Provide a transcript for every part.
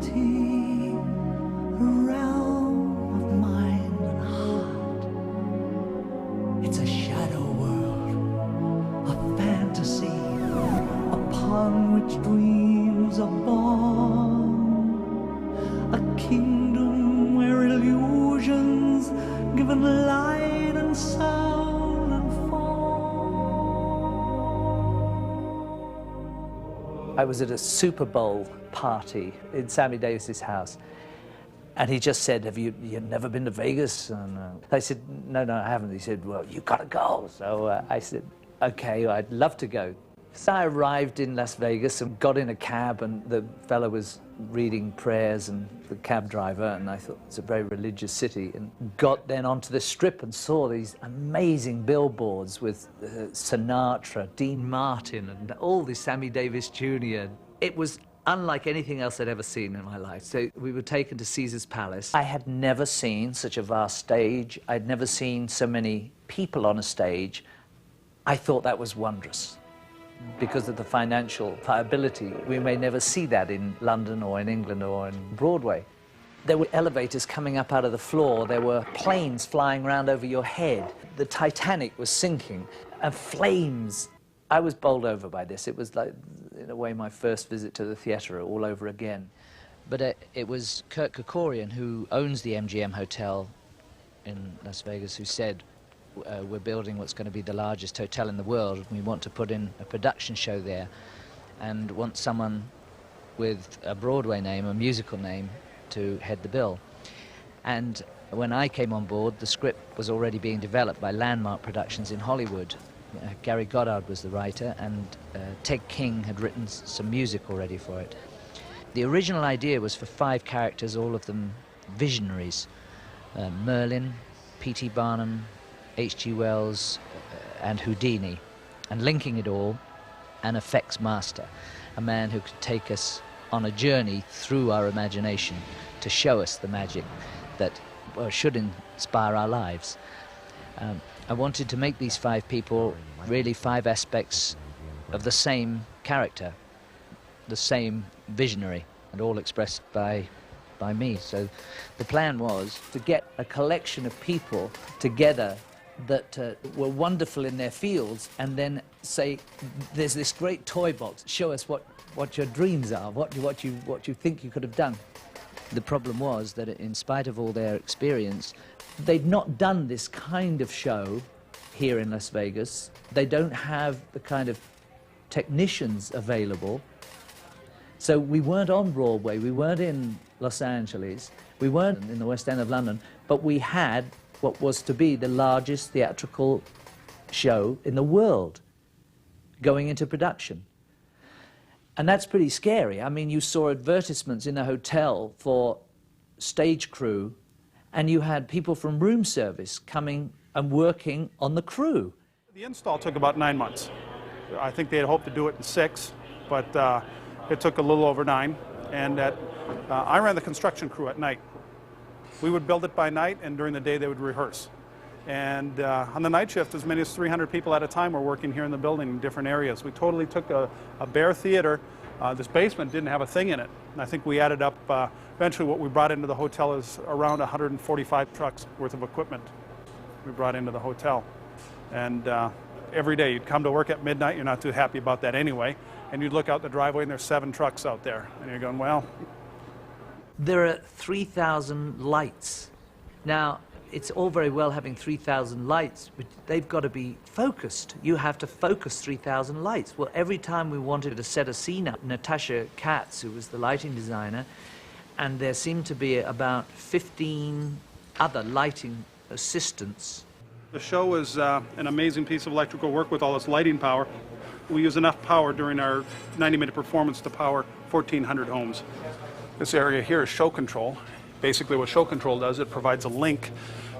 reality, a realm of mind and heart. It's a shadow world, a fantasy upon which dreams are born, a kingdom where illusions given light and sound and form. I was at a Super Bowl party in Sammy Davis's house, and he just said, you've never been to Vegas? And I said, no, I haven't. He said, well, you gotta go. So I said, okay, I'd love to go. So I arrived in Las Vegas and got in a cab, and the fellow was reading prayers, and the cab driver, and I thought it's a very religious city, and got then onto the Strip and saw these amazing billboards with Sinatra, Dean Martin, and all this Sammy Davis Jr. It was unlike anything else I'd ever seen in my life. So we were taken to Caesar's Palace. I had never seen such a vast stage. I'd never seen so many people on a stage. I thought that was wondrous. Because of the financial viability, we may never see that in London or in England or in Broadway. There were elevators coming up out of the floor. There were planes flying around over your head. The Titanic was sinking, and flames. I was bowled over by this. It was like, in a way, my first visit to the theatre all over again. But it was Kurt Kerkorian, who owns the MGM Hotel in Las Vegas, who said, we're building what's going to be the largest hotel in the world, and we want to put in a production show there and want someone with a Broadway name, a musical name, to head the bill. And when I came on board, the script was already being developed by Landmark Productions in Hollywood. Gary Goddard was the writer, and Ted King had written some music already for it. The original idea was for 5 characters, all of them visionaries. Merlin, P.T. Barnum, H.G. Wells, and Houdini, and linking it all, an effects master, a man who could take us on a journey through our imagination to show us the magic that should inspire our lives. I wanted to make these 5 people really 5 aspects of the same character, the same visionary, and all expressed by me. So the plan was to get a collection of people together that were wonderful in their fields, and then say, there's this great toy box, show us what your dreams are, what you think you could have done. The problem was that in spite of all their experience, they'd not done this kind of show here in Las Vegas. They don't have the kind of technicians available. So we weren't on Broadway, we weren't in Los Angeles, we weren't in the West End of London, but we had what was to be the largest theatrical show in the world going into production. And that's pretty scary. I mean, you saw advertisements in a hotel for stage crew, and you had people from room service coming and working on the crew. The install took about 9 months. I think they had hoped to do it in 6, but it took a little over 9. And I ran the construction crew at night. We would build it by night, and during the day they would rehearse. And on the night shift, as many as 300 people at a time were working here in the building in different areas. We totally took a bare theater. This basement didn't have a thing in it. And I think we added up, eventually what we brought into the hotel is around 145 trucks worth of equipment we brought into the hotel. And every day you'd come to work at midnight, you're not too happy about that anyway, and you'd look out the driveway and there's 7 trucks out there. And you're going, well. There are 3,000 lights. Now, it's all very well having 3,000 lights, but they've got to be focused. You have to focus 3,000 lights. Well, every time we wanted to set a scene up, Natasha Katz, who was the lighting designer, and there seemed to be about 15 other lighting assistants. The show is an amazing piece of electrical work with all its lighting power. We use enough power during our 90-minute performance to power 1,400 homes. This area here is show control. Basically what show control does, it provides a link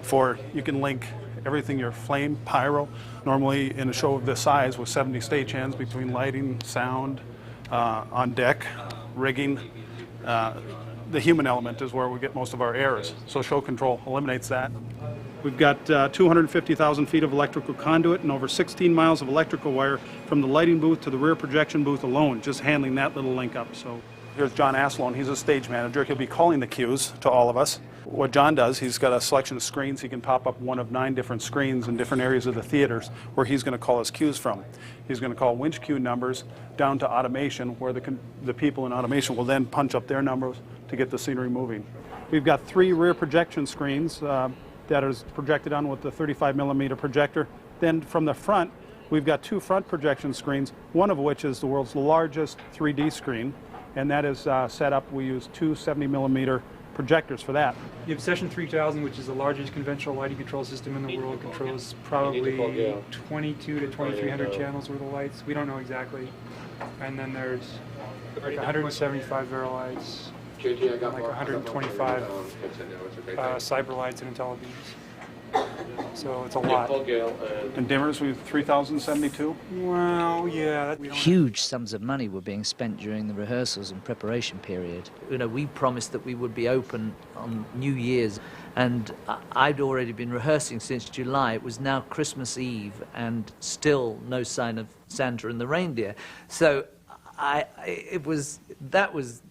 for, you can link everything, your flame, pyro. Normally in a show of this size with 70 stagehands between lighting, sound, on deck, rigging, the human element is where we get most of our errors. So show control eliminates that. We've got 250,000 feet of electrical conduit and over 16 miles of electrical wire from the lighting booth to the rear projection booth alone, just handling that little link up. So Here's John Asloan. He's a stage manager. He'll be calling the cues to all of us. What John does, he's got a selection of screens. He can pop up one of 9 different screens in different areas of the theaters where he's going to call his cues from. He's going to call winch cue numbers down to automation, where the people in automation will then punch up their numbers to get the scenery moving. We've got 3 rear projection screens that is projected on with the 35mm projector. Then from the front, we've got 2 front projection screens, one of which is the world's largest 3D screen, and that is set up. We use 2 70mm projectors for that. You have Session 3000, which is the largest conventional lighting control system in the world. Controls probably 22 to 2300 channels worth of lights. We don't know exactly. And then there's like 175 Vero lights, like 125 cyber lights and IntelliBeams. So it's a lot. And dimmers, we have 3072. Well, yeah. Huge sums of money were being spent during the rehearsals and preparation period. You know, we promised that we would be open on New Year's, and I'd already been rehearsing since July. It was now Christmas Eve, and still no sign of Santa and the reindeer. So that was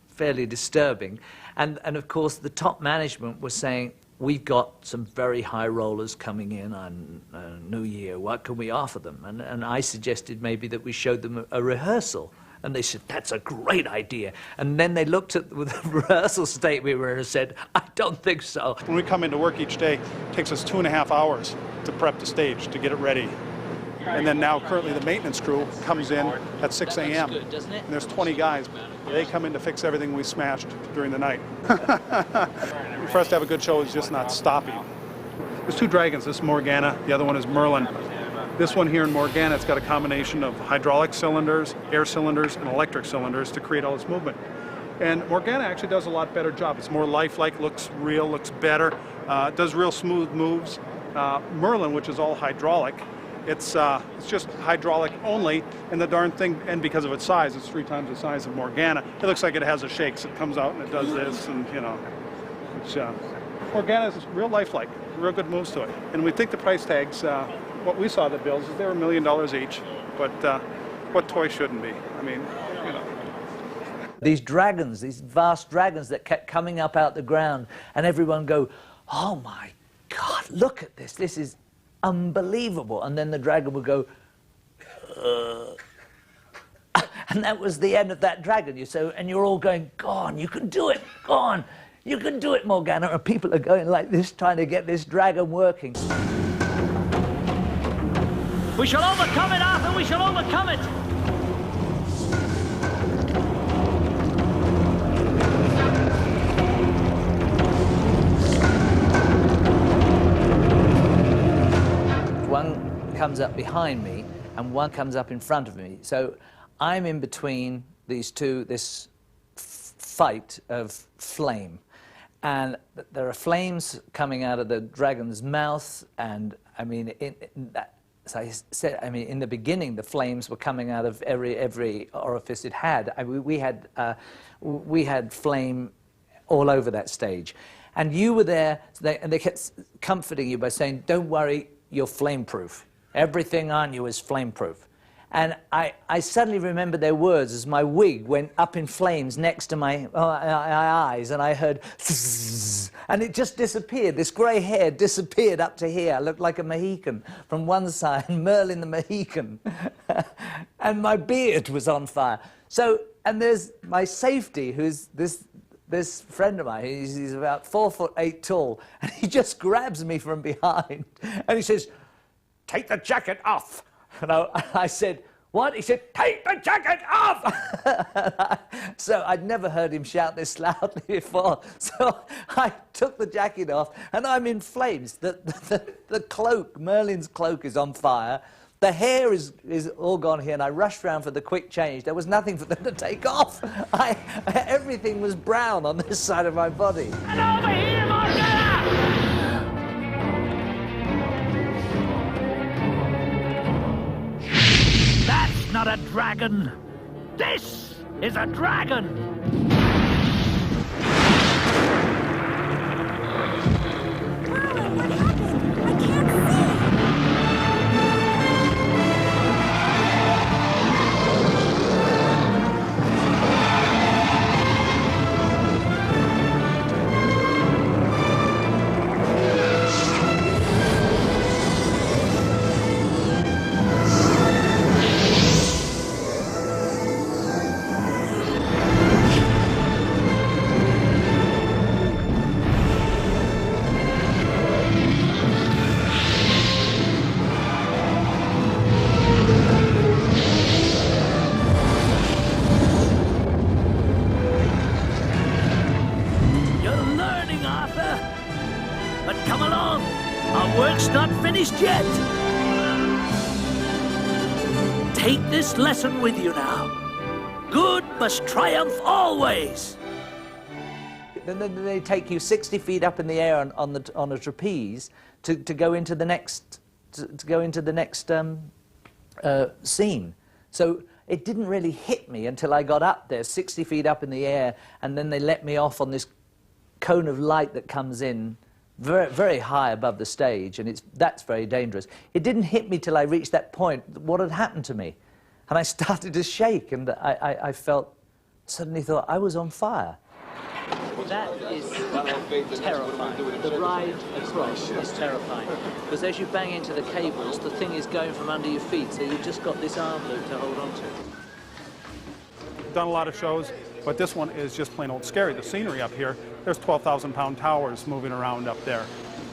fairly disturbing. And of course, the top management was saying, we've got some very high rollers coming in on New Year. What can we offer them? And I suggested maybe that we showed them a rehearsal. And they said, that's a great idea. And then they looked at the rehearsal state we were in and said, I don't think so. When we come into work each day, it takes us 2.5 hours to prep the stage, to get it ready. And then now currently the maintenance crew comes in at 6 a.m. Good, doesn't it? And there's 20 guys. They come in to fix everything we smashed during the night. For us to have a good show is just not stopping. There's 2 dragons. This is Morgana. The other one is Merlin. This one here in Morgana, it's got a combination of hydraulic cylinders, air cylinders, and electric cylinders to create all this movement. And Morgana actually does a lot better job. It's more lifelike, looks real, looks better, does real smooth moves. Merlin, which is all hydraulic, it's just hydraulic only, and the darn thing, and because of its size, it's 3 times the size of Morgana. It looks like it has a shakes. It comes out and it does this, and you know, Morgana is real lifelike, real good moves to it. And we think the price tags, what we saw the bills is they were $1 million each, but what toy shouldn't be? I mean, you know. These dragons, these vast dragons that kept coming up out the ground, and everyone go, oh my God, look at this. This is unbelievable. And then the dragon would go, and that was the end of that dragon. And you're all going, go on, you can do it, go on, you can do it, Morgana. And people are going like this, trying to get this dragon working. We shall overcome it, Arthur, we shall overcome it! One comes up behind me and one comes up in front of me. So I'm in between these two, this fight of flame. And there are flames coming out of the dragon's mouth, and I mean, as I said, I mean, in the beginning, the flames were coming out of every orifice it had. We had flame all over that stage, and you were there, and they kept comforting you by saying, "Don't worry, you're flame-proof. Everything on you is flame-proof." And I suddenly remembered their words as my wig went up in flames next to my eyes, and I heard zzzz, and it just disappeared. This grey hair disappeared up to here. I looked like a Mohican from one side, Merlin the Mohican. And my beard was on fire. So, and there's my safety, who's this friend of mine. He's about 4'8" tall, and he just grabs me from behind, and he says, "Take the jacket off." And I said, "What?" He said, "Take the jacket off!" So I'd never heard him shout this loudly before. So I took the jacket off, and I'm in flames. The cloak, Merlin's cloak, is on fire. The hair is all gone here, and I rushed round for the quick change. There was nothing for them to take off. Everything was brown on this side of my body. And over here, Morgana! That's not a dragon. This is a dragon. along. Our work's not finished yet. Take this lesson with you now. Good must triumph always. Then they take you 60 feet up in the air on a trapeze to go into the next scene. So it didn't really hit me until I got up there, 60 feet up in the air, and then they let me off on this cone of light that comes in very, very high above the stage, and that's very dangerous. It didn't hit me till I reached that point, what had happened to me. And I started to shake, and I suddenly thought I was on fire. That is terrifying. The ride across is terrifying. Because as you bang into the cables, the thing is going from under your feet, so you've just got this arm loop to hold on to. Done a lot of shows, but this one is just plain old scary. The scenery up here, there's 12,000-pound towers moving around up there.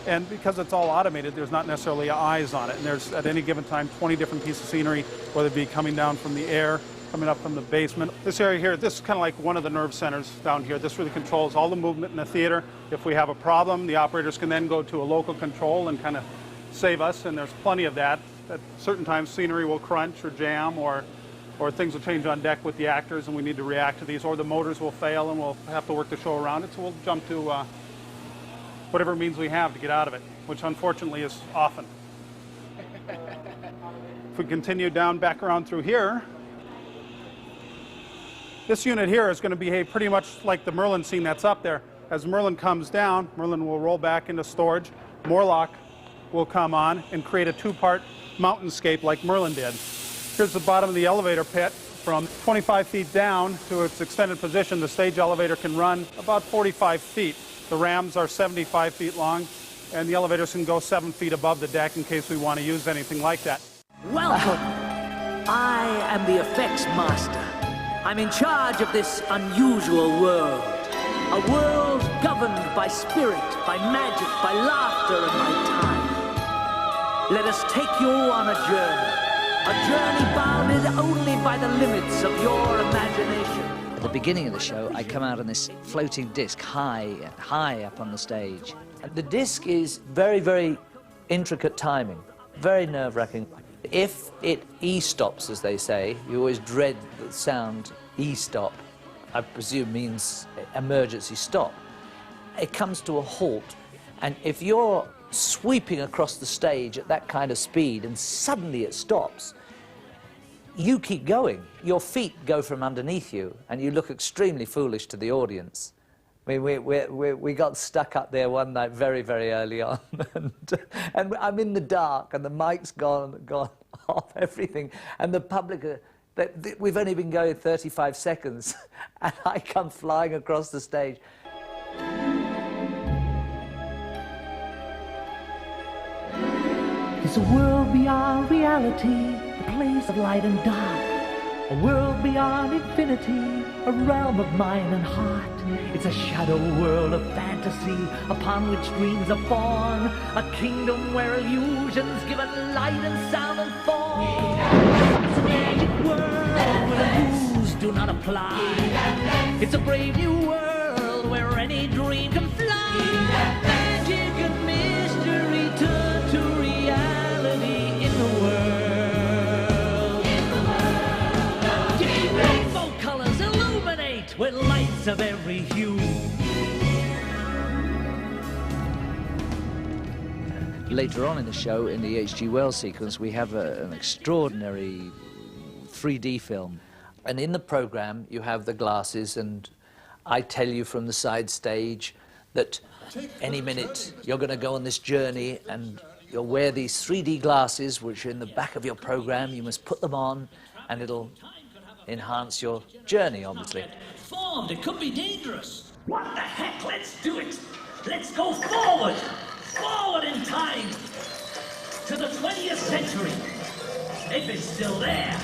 And because it's all automated, there's not necessarily eyes on it. And there's, at any given time, 20 different pieces of scenery, whether it be coming down from the air, coming up from the basement. This area here, this is kind of like one of the nerve centers down here. This really controls all the movement in the theater. If we have a problem, the operators can then go to a local control and kind of save us, and there's plenty of that. At certain times, scenery will crunch or jam, or things will change on deck with the actors, and we need to react to these, or the motors will fail, and we'll have to work the show around it, so we'll jump to whatever means we have to get out of it, which unfortunately is often. If we continue down back around through here, this unit here is going to behave pretty much like the Merlin scene that's up there. As Merlin comes down, Merlin will roll back into storage. Morlock will come on and create a two-part mountainscape like Merlin did. Here's the bottom of the elevator pit. From 25 feet down to its extended position, the stage elevator can run about 45 feet. The rams are 75 feet long, and the elevators can go 7 feet above the deck in case we want to use anything like that. Welcome. I am the effects master. I'm in charge of this unusual world. A world governed by spirit, by magic, by laughter, and by time. Let us take you on a journey bounded only by the limits of your imagination. At the beginning of the show, I come out on this floating disc high up on the stage. The disc is very, very intricate timing, very nerve-wracking. If it E-stops, as they say, you always dread the sound E-stop. I presume means emergency stop. It comes to a halt, and if you're sweeping across the stage at that kind of speed and suddenly it stops, you keep going. Your feet go from underneath you, and you look extremely foolish to the audience. I mean, we got stuck up there one night very, very early on, and I'm in the dark, and the mic's gone off, everything, and the public, we've only been going 35 seconds, and I come flying across the stage. It's a world beyond reality, a place of light and dark. A world beyond infinity, a realm of mind and heart. It's a shadow world of fantasy upon which dreams are born. A kingdom where illusions give it light and sound and form. It's a magic world where the rules do not apply. It's a brave new world where any dream can fly. Magic and mystery turn to reality in the world. With lights of every hue. Later on in the show, in the H.G. Wells sequence, we have an extraordinary 3D film. And in the program, you have the glasses, and I tell you from the side stage that any minute you're going to go on this journey, and you'll wear these 3D glasses, which are in the back of your program. You must put them on, and it'll enhance your journey, obviously. It could be dangerous. What the heck? Let's do it. Let's go forward. Forward in time. To the 20th century. If it's still there.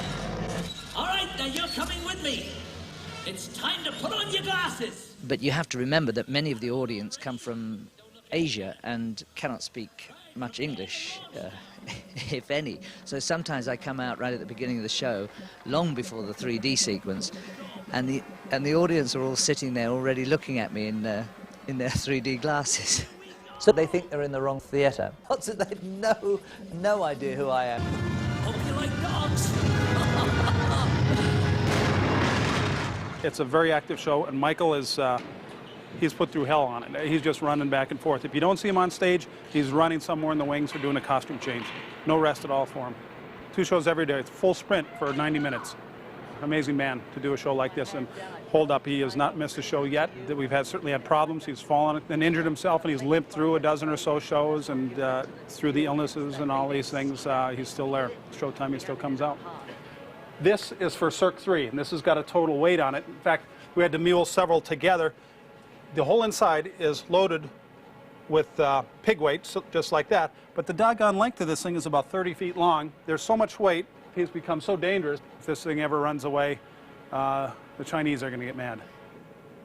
All right, now you're coming with me. It's time to put on your glasses. But you have to remember that many of the audience come from Asia and cannot speak much English, if any. So sometimes I come out right at the beginning of the show, long before the 3D sequence, and the audience are all sitting there already looking at me in their 3D glasses. So they think they're in the wrong theatre. So they have no idea who I am. Hope you like dogs. It's a very active show, and Michael is, he's put through hell on it. He's just running back and forth. If you don't see him on stage, he's running somewhere in the wings or doing a costume change. No rest at all for him. 2 shows every day. It's full sprint for 90 minutes. Amazing man to do a show like this and hold up. He has not missed a show yet. We've certainly had problems. He's fallen and injured himself, and he's limped through a dozen or so shows, and through the illnesses and all these things, he's still there. Showtime, he still comes out. This is for Cirque 3, and this has got a total weight on it. In fact, we had to mule several together. The whole inside is loaded with pig weight, so just like that, but the doggone length of this thing is about 30 feet long. There's so much weight, it's become so dangerous. If this thing ever runs away, the Chinese are going to get mad.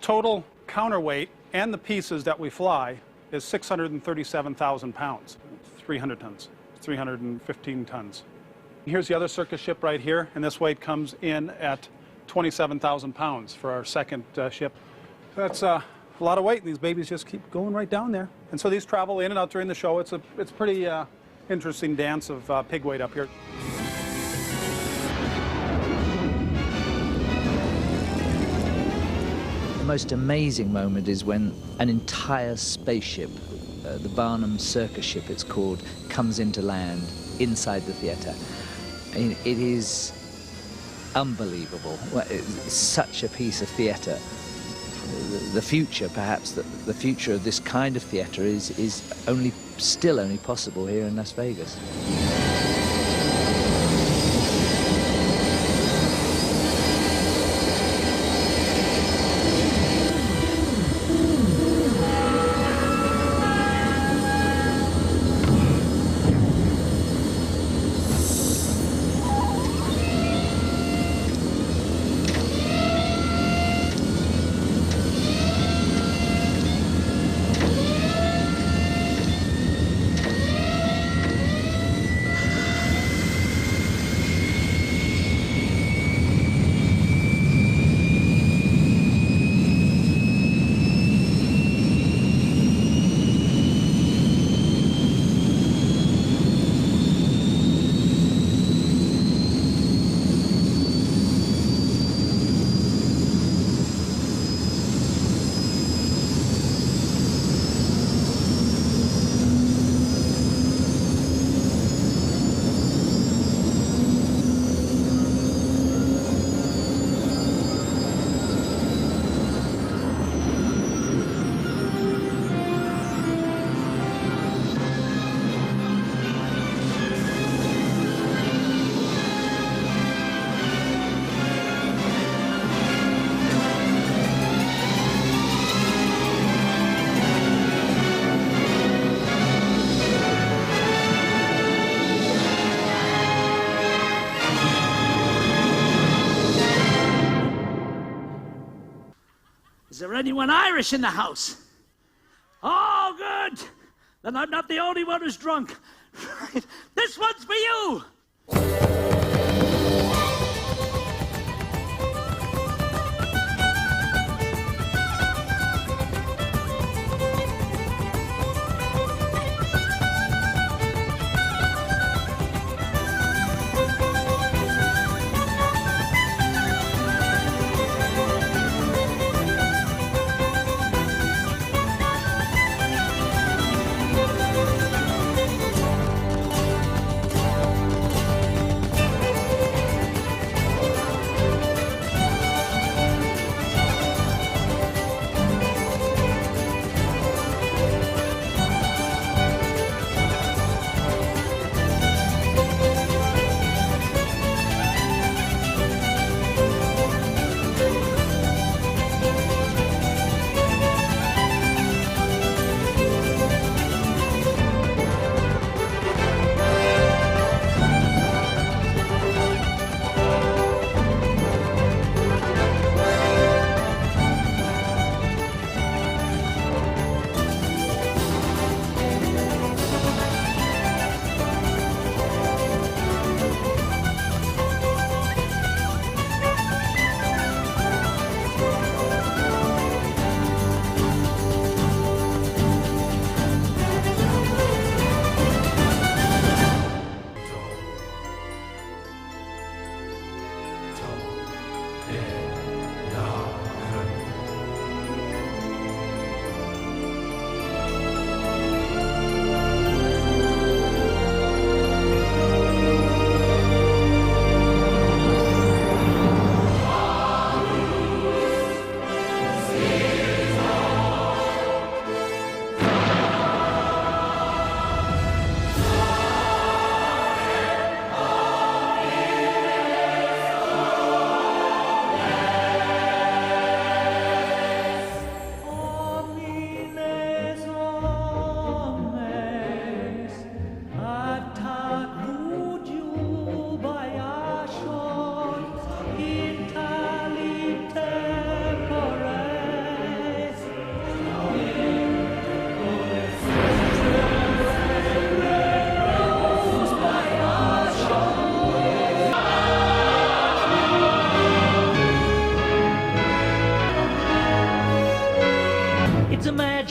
Total counterweight and the pieces that we fly is 637,000 pounds, 300 tons, 315 tons. Here's the other circus ship right here, and this weight comes in at 27,000 pounds for our second ship. That's a lot of weight, and these babies just keep going right down there. And so these travel in and out during the show. It's pretty interesting dance of pig weight up here. The most amazing moment is when an entire spaceship, the Barnum circus ship it's called, comes into land inside the theatre. I mean, it is unbelievable. It's such a piece of theatre. The future, perhaps, the future of this kind of theatre is still only possible here in Las Vegas. Is there anyone Irish in the house? Oh, good. Then I'm not the only one who's drunk. Right. This one's for you.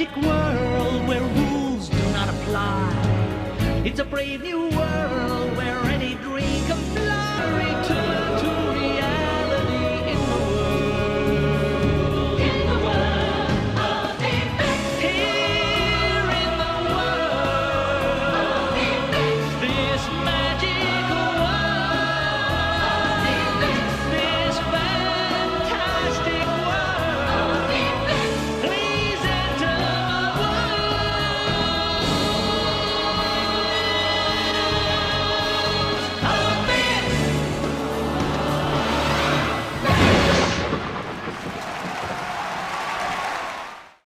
magic world where rules do not apply. It's a brave new world where any dream can fly. Return